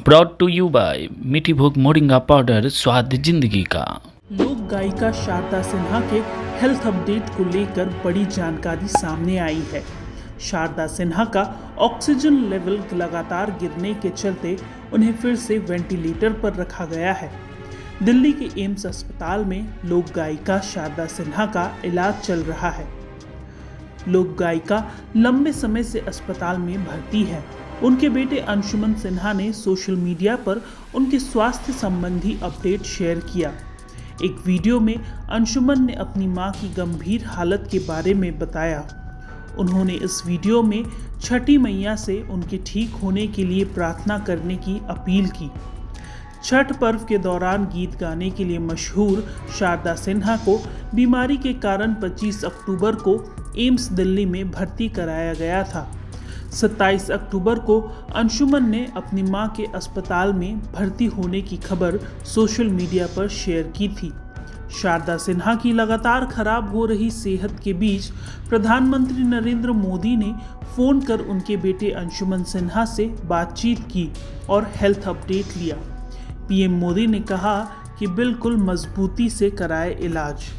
Brought to you bye मीठी भूख moringa powder, स्वाद जिंदगी का। लोक गायिका शारदा सिन्हा के हेल्थ अपडेट को लेकर बड़ी जानकारी सामने आई है। शारदा सिन्हा का ऑक्सीजन लेवल लगातार गिरने के चलते उन्हें फिर से वेंटिलेटर पर रखा गया है। दिल्ली के एम्स अस्पताल में लोक गायिका शारदा सिन्हा का इलाज चल रहा है। लोक गायिका लंबे समय से अस्पताल में भर्ती है। उनके बेटे अंशुमन सिन्हा ने सोशल मीडिया पर उनके स्वास्थ्य संबंधी अपडेट शेयर किया। एक वीडियो में अंशुमन ने अपनी मां की गंभीर हालत के बारे में बताया। उन्होंने इस वीडियो में छठी मैया से उनके ठीक होने के लिए प्रार्थना करने की अपील की। छठ पर्व के दौरान गीत गाने के लिए मशहूर शारदा सिन्हा को बीमारी के कारण 25 अक्टूबर को एम्स दिल्ली में भर्ती कराया गया था। 27 अक्टूबर को अंशुमन ने अपनी मां के अस्पताल में भर्ती होने की खबर सोशल मीडिया पर शेयर की थी। शारदा सिन्हा की लगातार खराब हो रही सेहत के बीच प्रधानमंत्री नरेंद्र मोदी ने फोन कर उनके बेटे अंशुमन सिन्हा से बातचीत की और हेल्थ अपडेट लिया। पीएम मोदी ने कहा कि बिल्कुल मजबूती से कराए इलाज।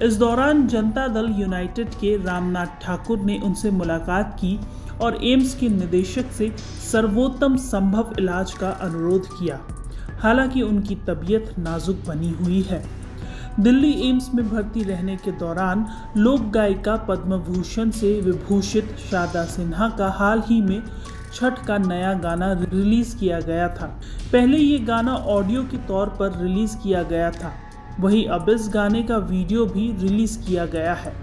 इस दौरान जनता दल यूनाइटेड के रामनाथ ठाकुर ने उनसे मुलाकात की और एम्स के निदेशक से सर्वोत्तम संभव इलाज का अनुरोध किया। हालांकि उनकी तबीयत नाजुक बनी हुई है। दिल्ली एम्स में भर्ती रहने के दौरान लोक गायिका पद्म भूषण से विभूषित शारदा सिन्हा का हाल ही में छठ का नया गाना रिलीज किया गया था। पहले ये गाना ऑडियो के तौर पर रिलीज किया गया था, वहीं अब इस गाने का वीडियो भी रिलीज किया गया है।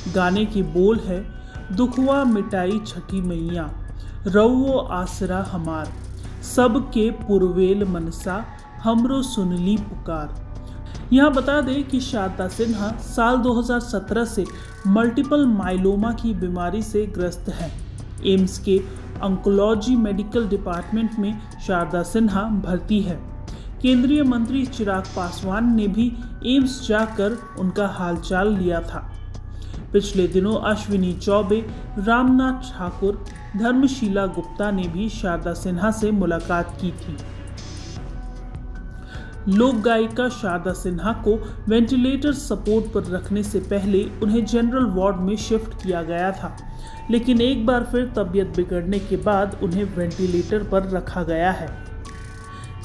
गाने के बोल है, दुखवा मिटाई छठी मैया, रउओ आसरा हमार, सबके पुरवेल मनसा, हमरो सुनली पुकार। यहाँ बता दें कि शारदा सिन्हा साल 2017 से मल्टीपल माइलोमा की बीमारी से ग्रस्त है। एम्स के ऑन्कोलॉजी मेडिकल डिपार्टमेंट में शारदा सिन्हा भर्ती है। केंद्रीय मंत्री चिराग पासवान ने भी एम्स जाकर उनका हालचाल लिया था। पिछले दिनों अश्विनी चौबे, रामनाथ ठाकुर, धर्मशीला गुप्ता ने भी शारदा सिन्हा से मुलाकात की थी। लोक गायिका शारदा सिन्हा को वेंटिलेटर सपोर्ट पर रखने से पहले उन्हें जनरल वार्ड में शिफ्ट किया गया था, लेकिन एक बार फिर तबीयत बिगड़ने के बाद उन्हें वेंटिलेटर पर रखा गया है।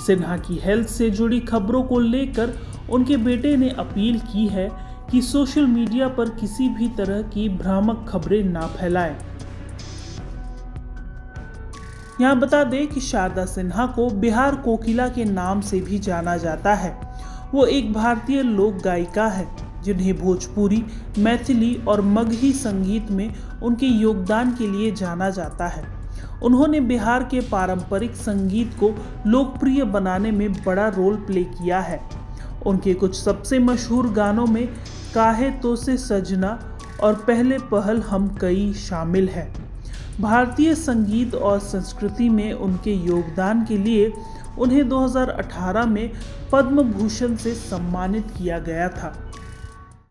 सिन्हा की हेल्थ से जुड़ी खबरों को लेकर उनके बेटे ने अपील की है कि सोशल मीडिया पर किसी भी तरह की भ्रामक खबरें ना फैलाएं। यहाँ बता दें कि शारदा सिन्हा को बिहार कोकिला के नाम से भी जाना जाता है। वो एक भारतीय लोक गायिका है जिन्हें भोजपुरी, मैथिली और मगही संगीत में उनके योगदान के लिए जाना जाता है। उन्होंने बिहार के पारंपरिक संगीत को लोकप्रिय बनाने में बड़ा रोल प्ले किया है। उनके कुछ सबसे मशहूर गानों में काहे तो से सजना और पहले पहल हम कई शामिल है। भारतीय संगीत और संस्कृति में उनके योगदान के लिए उन्हें 2018 में पद्म भूषण से सम्मानित किया गया था।